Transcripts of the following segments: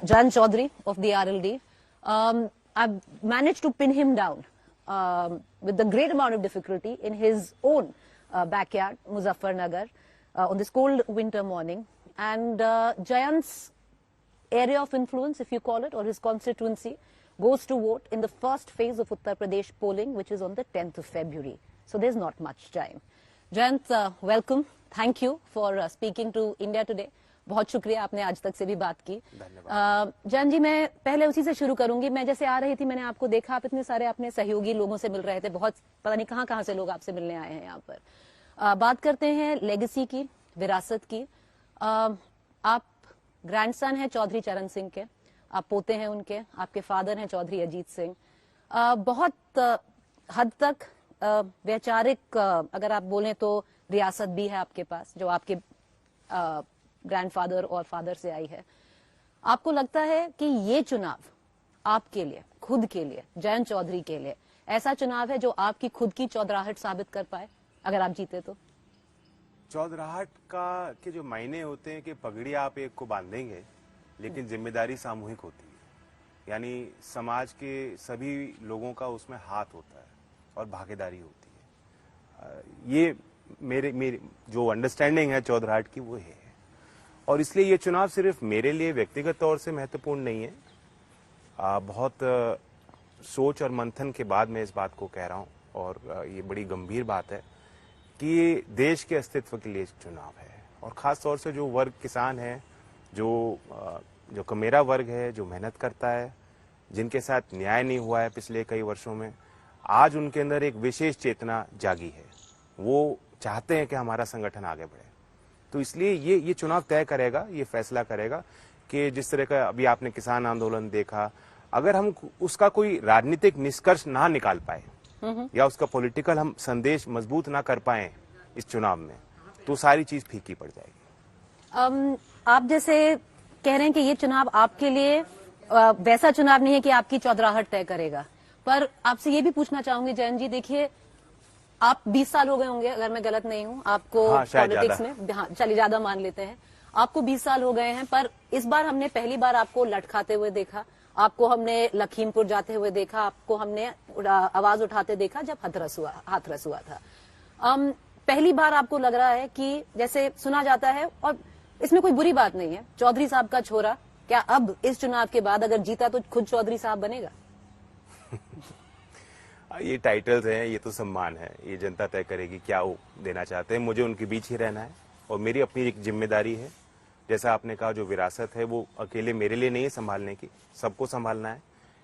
Jayant Chaudhary of the RLD. I've managed to pin him down with a great amount of difficulty in his own backyard, Muzaffarnagar, on this cold winter morning. And Jayant's area of influence, if you call it, or his constituency, goes to vote in the first phase of Uttar Pradesh polling, which is on the 10th of February. So there's not much time. Jayant, welcome. Thank you for speaking to India Today. बहुत शुक्रिया, आपने आज तक से भी बात की. जयंत जी, मैं पहले उसी से शुरू करूंगी. मैं जैसे आ रही थी, मैंने आपको देखा, आप इतने सारे अपने सहयोगी लोगों से मिल रहे थे. बहुत पता नहीं कहां से लोग आपसे मिलने आए हैं यहाँ पर. बात करते हैं लेगेसी की, विरासत की. आप ग्रैंडसन हैं चौधरी चरण सिंह के, आप पोते हैं उनके, आपके फादर हैं चौधरी अजीत सिंह. बहुत हद तक वैचारिक अगर आप बोलें तो रियासत भी है आपके पास, जो आपके ग्रैंडफादर और फादर से आई है. आपको लगता है कि ये चुनाव आपके लिए, खुद के लिए, जयंत चौधरी के लिए ऐसा चुनाव है जो आपकी खुद की चौधराहट साबित कर पाए अगर आप जीते तो? चौधराहट का के जो मायने होते हैं कि पगड़ी आप एक को बांधेंगे, लेकिन जिम्मेदारी सामूहिक होती है. यानी समाज के सभी लोगों का उसमें हाथ होता है और भागीदारी होती है. ये मेरे जो अंडरस्टैंडिंग है चौधराहट की, वो है. और इसलिए ये चुनाव सिर्फ मेरे लिए व्यक्तिगत तौर से महत्वपूर्ण नहीं है. बहुत सोच और मंथन के बाद मैं इस बात को कह रहा हूं, और ये बड़ी गंभीर बात है कि देश के अस्तित्व के लिए चुनाव है. और खास तौर से जो वर्ग किसान है, जो कमेरा वर्ग है, जो मेहनत करता है, जिनके साथ न्याय नहीं हुआ है पिछले कई वर्षों में, आज उनके अंदर एक विशेष चेतना जागी है. वो चाहते हैं कि हमारा संगठन आगे बढ़े. तो इसलिए ये चुनाव तय करेगा, ये फैसला करेगा कि जिस तरह का अभी आपने किसान आंदोलन देखा, अगर हम उसका कोई राजनीतिक निष्कर्ष ना निकाल पाए या उसका पॉलिटिकल हम संदेश मजबूत ना कर पाए इस चुनाव में, तो सारी चीज फीकी पड़ जाएगी. आप जैसे कह रहे हैं कि ये चुनाव आपके लिए वैसा चुनाव नहीं है कि आपकी चौधराहट तय करेगा, पर आपसे ये भी पूछना चाहूंगी जयंत जी, देखिए आप 20 साल हो गए होंगे अगर मैं गलत नहीं हूं आपको पॉलिटिक्स में. हाँ, चलिए ज्यादा मान लेते हैं. आपको 20 साल हो गए हैं, पर इस बार हमने पहली बार आपको लटकाते हुए देखा, आपको हमने लखीमपुर जाते हुए देखा, आपको हमने आवाज उठाते देखा जब हाथरस हुआ था. पहली बार आपको लग रहा है कि जैसे सुना जाता है, और इसमें कोई बुरी बात नहीं है, चौधरी साहब का छोरा क्या अब इस चुनाव के बाद अगर जीता तो खुद चौधरी साहब बनेगा? ये टाइटल्स हैं, ये तो सम्मान है, ये जनता तय करेगी क्या वो देना चाहते हैं. मुझे उनके बीच ही रहना है और मेरी अपनी एक जिम्मेदारी है. जैसा आपने कहा, जो विरासत है वो अकेले मेरे लिए नहीं है संभालने की, सबको संभालना है,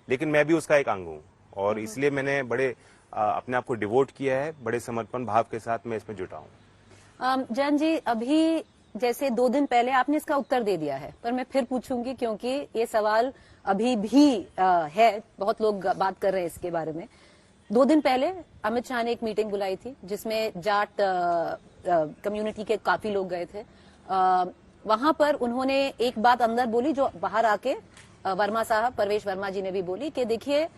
लेकिन मैं भी उसका एक अंग हूँ. और इसलिए मैंने बड़े अपने आप को डिवोट किया है, बड़े समर्पण भाव के साथ मैं इसमें जुटा हूँ. जयंत जी, अभी जैसे 2 दिन पहले आपने इसका उत्तर दे दिया है, पर मैं फिर पूछूंगी क्योंकि ये सवाल अभी भी है, बहुत लोग बात कर रहे हैं इसके बारे में. 2 दिन पहले अमित शाह ने एक मीटिंग बुलाई थी जिसमें जाट कम्युनिटी के काफी लोग गए थे. वहां पर उन्होंने एक बात अंदर बोली जो बाहर आके वर्मा साहब, परवेश वर्मा जी ने भी बोली कि देखिए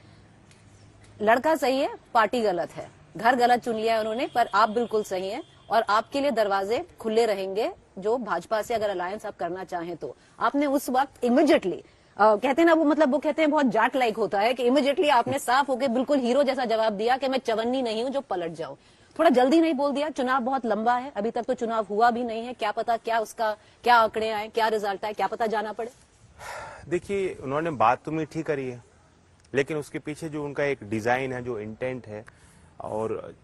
लड़का सही है, पार्टी गलत है, घर गलत चुन लिया है उन्होंने, पर आप बिल्कुल सही हैं और आपके लिए दरवाजे खुले रहेंगे जो भाजपा से अगर अलायंस आप करना चाहें तो. आपने उस वक्त इमीडिएटली कहते हैं ना, वो कहते हैं बहुत जाट लाइक होता है कि इमीडिएटली आपने साफ होकर बिल्कुल हीरो जैसा जवाब दिया कि मैं चवन्नी नहीं हूं जो पलट जाऊं. थोड़ा जल्दी नहीं बोल दिया? चुनाव बहुत लंबा है, अभी तक तो चुनाव हुआ भी नहीं है, क्या पता क्या उसका क्या आंकड़े आए, क्या रिजल्ट आए, क्या पता जाना पड़े. देखिए, उन्होंने बात तो मीठी करी है, लेकिन उसके पीछे जो उनका एक डिजाइन है, जो इंटेंट है और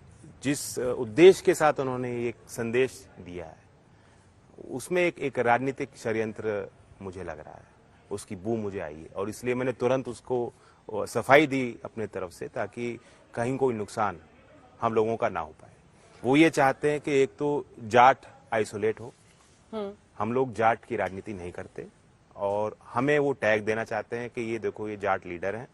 जिस उद्देश्य के साथ उन्होंने एक संदेश दिया है, उसमें एक राजनीतिक षड्यंत्र मुझे लग रहा है, उसकी बू मुझे आई है. और इसलिए मैंने तुरंत उसको सफाई दी अपने तरफ से, ताकि कहीं कोई नुकसान हम लोगों का ना हो पाए. वो ये चाहते हैं कि एक तो जाट आइसोलेट हो, हम लोग जाट की राजनीति नहीं करते, और हमें वो टैग देना चाहते हैं कि ये देखो ये जाट लीडर हैं.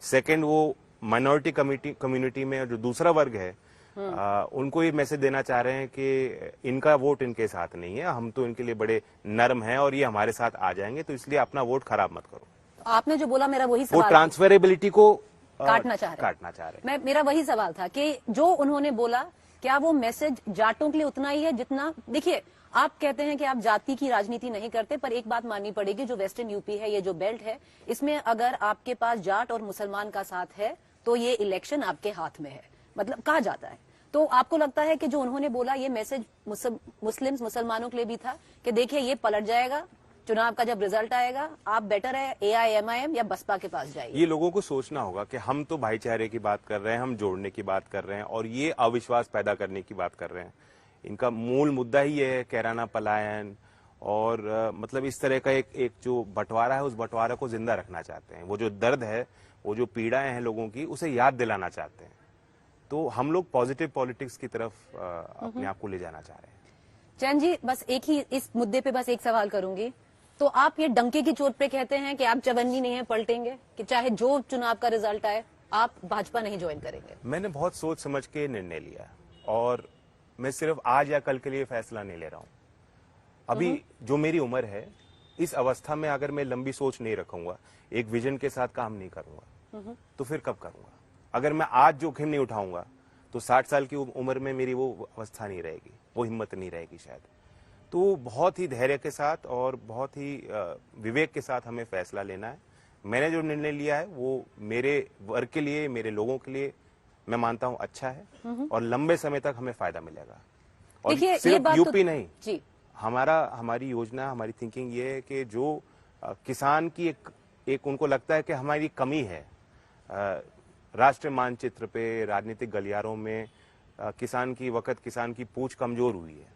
सेकंड, वो माइनॉरिटी कम्युनिटी में जो दूसरा वर्ग है, उनको ये मैसेज देना चाह रहे हैं कि इनका वोट इनके साथ नहीं है, हम तो इनके लिए बड़े नर्म हैं और ये हमारे साथ आ जाएंगे, तो इसलिए अपना वोट खराब मत करो. आपने जो बोला मेरा वही सवाल, वो ट्रांसफरेबिलिटी को काटना चाह रहे. मेरा वही सवाल था कि जो उन्होंने बोला, क्या वो मैसेज जाटों के लिए उतना ही है जितना, देखिए आप कहते हैं कि आप जाति की राजनीति नहीं करते, पर एक बात माननी पड़ेगी, जो वेस्टर्न यूपी है, ये जो बेल्ट है, इसमें अगर आपके पास जाट और मुसलमान का साथ है तो ये इलेक्शन आपके हाथ में है, मतलब कहा जाता है। तो आपको लगता है कि जो उन्होंने बोला ये मैसेज मुसलमानों के लिए भी था कि देखिए ये पलट जाएगा, चुनाव का जब रिजल्ट आएगा आप बेटर है AIMIM या बसपा के पास जाइए? ये लोगों को सोचना होगा कि हम तो भाईचारे की बात कर रहे हैं, हम जोड़ने की बात कर रहे हैं और ये अविश्वास पैदा करने की बात कर रहे हैं। इनका मूल मुद्दा ही ये है कैराना पलायन और मतलब इस तरह का एक जो बंटवारा है, उस बंटवारे को जिंदा रखना चाहते हैं। वो जो दर्द है, वो जो पीड़ाएं हैं लोगों की, उसे याद दिलाना चाहते हैं। तो हम लोग पॉजिटिव पॉलिटिक्स की तरफ अपने आप को ले जाना चाह रहे हैं। चैन जी, बस एक ही इस मुद्दे पे बस एक सवाल करूंगी, तो आप ये डंके की चोट पे कहते हैं कि आप चवन्नी नहीं है पलटेंगे, कि चाहे जो चुनाव का रिजल्ट आए आप भाजपा नहीं ज्वाइन करेंगे? मैंने बहुत सोच समझ के निर्णय लिया और मैं सिर्फ आज या कल के लिए फैसला नहीं ले रहा हूं। अभी जो मेरी उम्र है, इस अवस्था में अगर मैं लंबी सोच नहीं रखूंगा, एक विजन के साथ काम नहीं करूंगा, तो फिर कब करूंगा? अगर मैं आज जोखिम नहीं उठाऊंगा तो 60 साल की उम्र में मेरी वो अवस्था नहीं रहेगी, वो हिम्मत नहीं रहेगी शायद। तो बहुत ही धैर्य के साथ और बहुत ही विवेक के साथ हमें फैसला लेना है। मैंने जो निर्णय लिया है वो मेरे वर्ग के लिए, मेरे लोगों के लिए मैं मानता हूं अच्छा है और लंबे समय तक हमें फायदा मिलेगा। और सिर्फ यूपी नहीं जी, हमारी योजना, हमारी थिंकिंग ये है कि जो किसान की एक उनको लगता है कि हमारी कमी है राष्ट्रीय मानचित्र पे, राजनीतिक गलियारों में किसान की पूंछ कमजोर हुई है।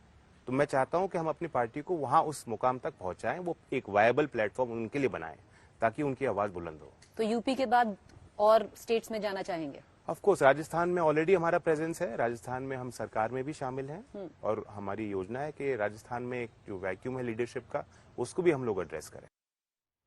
तो मैं चाहता हूं कि हम अपनी पार्टी को वहां उस मुकाम तक पहुंचाएं, वो एक वायबल प्लेटफॉर्म उनके लिए बनाएं ताकि उनकी आवाज बुलंद हो। तो यूपी के बाद और स्टेट्स में जाना चाहेंगे? ऑफ कोर्स, राजस्थान में ऑलरेडी हमारा प्रेजेंस है। राजस्थान में हम सरकार में भी शामिल हैं और हमारी योजना है कि राजस्थान में एक जो वैक्यूम है लीडरशिप का, उसको भी हम लोग एड्रेस करें।